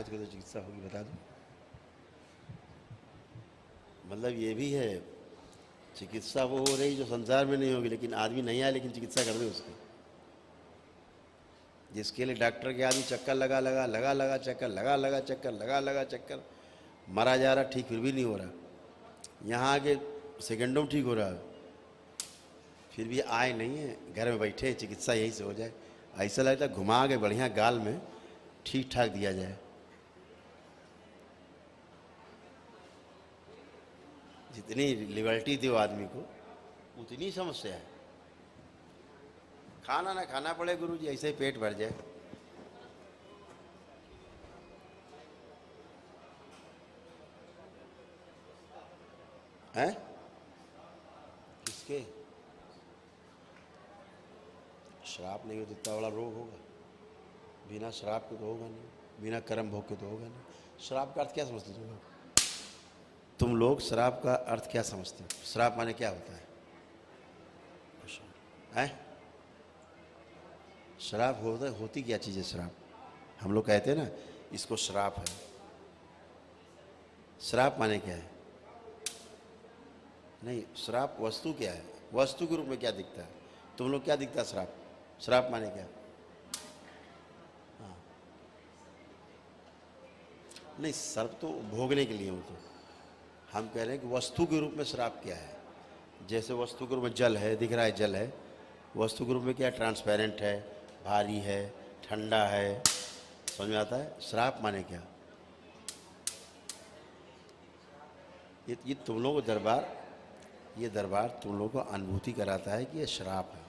आए तो चिकित्सा होगी, बता दो। मतलब ये भी है, चिकित्सा वो हो रही जो संसार में नहीं होगी, लेकिन आदमी नहीं आए लेकिन चिकित्सा कर दे उसकी। जिसके लिए डॉक्टर के आदमी चक्कर लगा चक्कर लगा चक्कर, मरा जा रहा, ठीक फिर भी नहीं हो रहा। यहाँ आके सेकंडों में ठीक हो रहा है, फिर भी आए नहीं है, घर में बैठे, चिकित्सा यही से हो जाए। ऐसा लगता है घुमा के बढ़िया गाल में ठीक ठाक दिया जाए। जितनी लिबर्टी दो आदमी को उतनी समस्या है। खाना ना खाना पड़े गुरु जी, ऐसे ही पेट भर जाए। हैं? किसके? श्राप नहीं हो तो इतना बड़ा रोग होगा? बिना श्राप के तो होगा नहीं, बिना कर्म भोग के तो होगा नहीं। श्राप का अर्थ क्या समझते हो तुम लोग? श्राप का अर्थ क्या समझते हो? श्राप माने क्या होता है? हैं? श्राप होती क्या चीज़ है श्राप? हम लोग कहते हैं ना इसको श्राप है। श्राप माने क्या है? नहीं, श्राप वस्तु क्या है? वस्तु के रूप में क्या दिखता है? तुम लोग क्या दिखता है श्राप? श्राप माने क्या? हाँ, नहीं, सर्प तो भोगने के लिए हो। तो हम कह रहे हैं कि वस्तु के रूप में श्राप क्या है? जैसे वस्तु के रूप में जल है, दिख रहा है जल है, वस्तु के रूप में क्या है? ट्रांसपेरेंट है, भारी है, ठंडा है। समझ में आता है? श्राप माने क्या? ये तुम लोगों को दरबार तुम लोगों को अनुभूति कराता है कि ये श्राप है।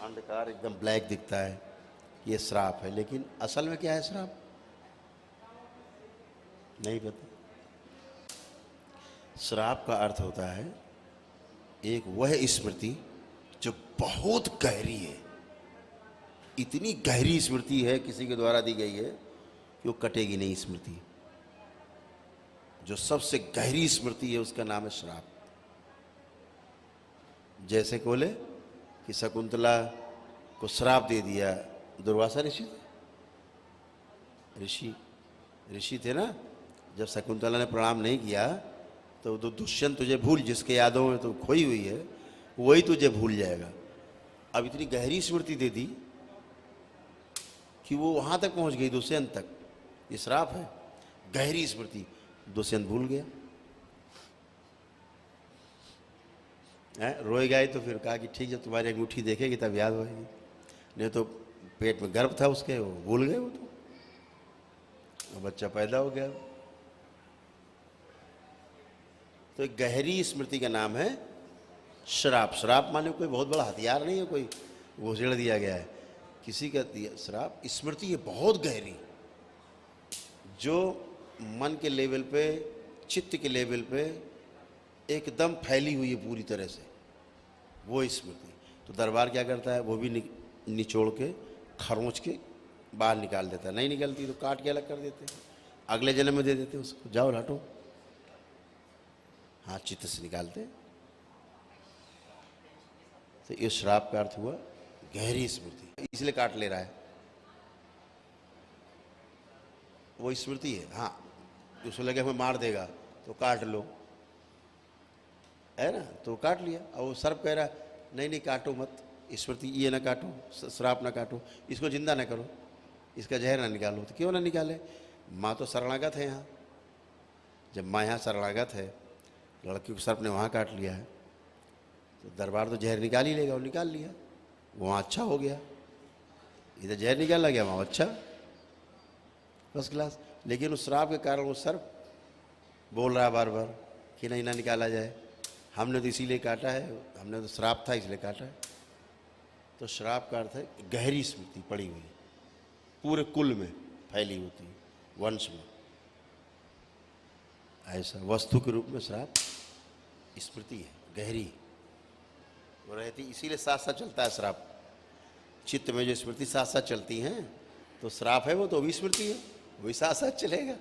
अंधकार एकदम ब्लैक दिखता है, ये श्राप है, लेकिन असल में क्या है श्राप? नहीं पता। श्राप का अर्थ होता है एक वह स्मृति जो बहुत गहरी है, इतनी गहरी स्मृति है किसी के द्वारा दी गई है कि वो कटेगी नहीं। स्मृति जो सबसे गहरी स्मृति है उसका नाम है श्राप। जैसे बोले कि शकुंतला को श्राप दे दिया दुर्वासा ऋषि थे ना। जब शकुंतला ने प्रणाम नहीं किया तो दुष्यंत तुझे भूल, जिसके यादों में तो खोई हुई है वही तुझे भूल जाएगा। अब इतनी गहरी स्मृति दे दी कि वो वहां तक पहुंच गई, दुष्यंत तक। ये श्राप है, गहरी स्मृति। दुष्यंत भूल गया, रोएगा ही तो फिर कहा कि ठीक, जब तुम्हारी अंगूठी देखेगी तब याद होगी। नहीं तो पेट में गर्भ था उसके, वो भूल गए। वो तो बच्चा पैदा हो गया। तो एक गहरी स्मृति का नाम है श्राप। श्राप माने कोई बहुत बड़ा हथियार नहीं है, कोई घोषणा दिया गया है किसी का दिया। श्राप स्मृति है बहुत गहरी, जो मन के लेवल पे, चित्त के लेवल पे एकदम फैली हुई है पूरी तरह से, वो स्मृति। तो दरबार क्या करता है, वो भी निचोड़ के खरोंच के बाहर निकाल देता है। नहीं निकलती तो काट के अलग कर देते हैं, अगले जन्म में दे देते हैं उसको, जाओ हटो। हाँ, चित्त से निकालते। तो ये श्राप का अर्थ हुआ गहरी स्मृति, इसलिए काट ले रहा है, वो स्मृति है। हाँ, उसको लगे हमें मार देगा तो काट लो, है ना, तो काट लिया। और वो सर्प कह रहा नहीं नहीं काटो मत, स्मृति ये ना काटो, श्राप ना काटो, इसको जिंदा ना करो, इसका जहर ना निकालो। तो क्यों ना निकाले? माँ तो शरणागत है यहाँ। जब माँ यहाँ शरणागत है, लड़की को सर्प ने वहाँ काट लिया है, तो दरबार तो जहर निकाल ही लेगा। वो निकाल लिया, वहाँ अच्छा हो गया। इधर जहर निकाला गया, वहाँ अच्छा, फर्स्ट क्लास। लेकिन उस श्राप के कारण वो सर्प बोल रहा है बार बार कि नहीं ना निकाला जाए, हमने तो इसीलिए काटा है, हमने तो श्राप था इसलिए काटा है। तो श्राप का अर्थ है गहरी स्मृति पड़ी हुई, पूरे कुल में फैली होती है, वंश में। ऐसा वस्तु के रूप में श्राप स्मृति है, गहरी वो रहती, इसीलिए साथ साथ चलता है श्राप। चित्त में जो स्मृति साथ साथ चलती हैं, तो श्राप है वो तो भी स्मृति है, वही साथ साथ चलेगा।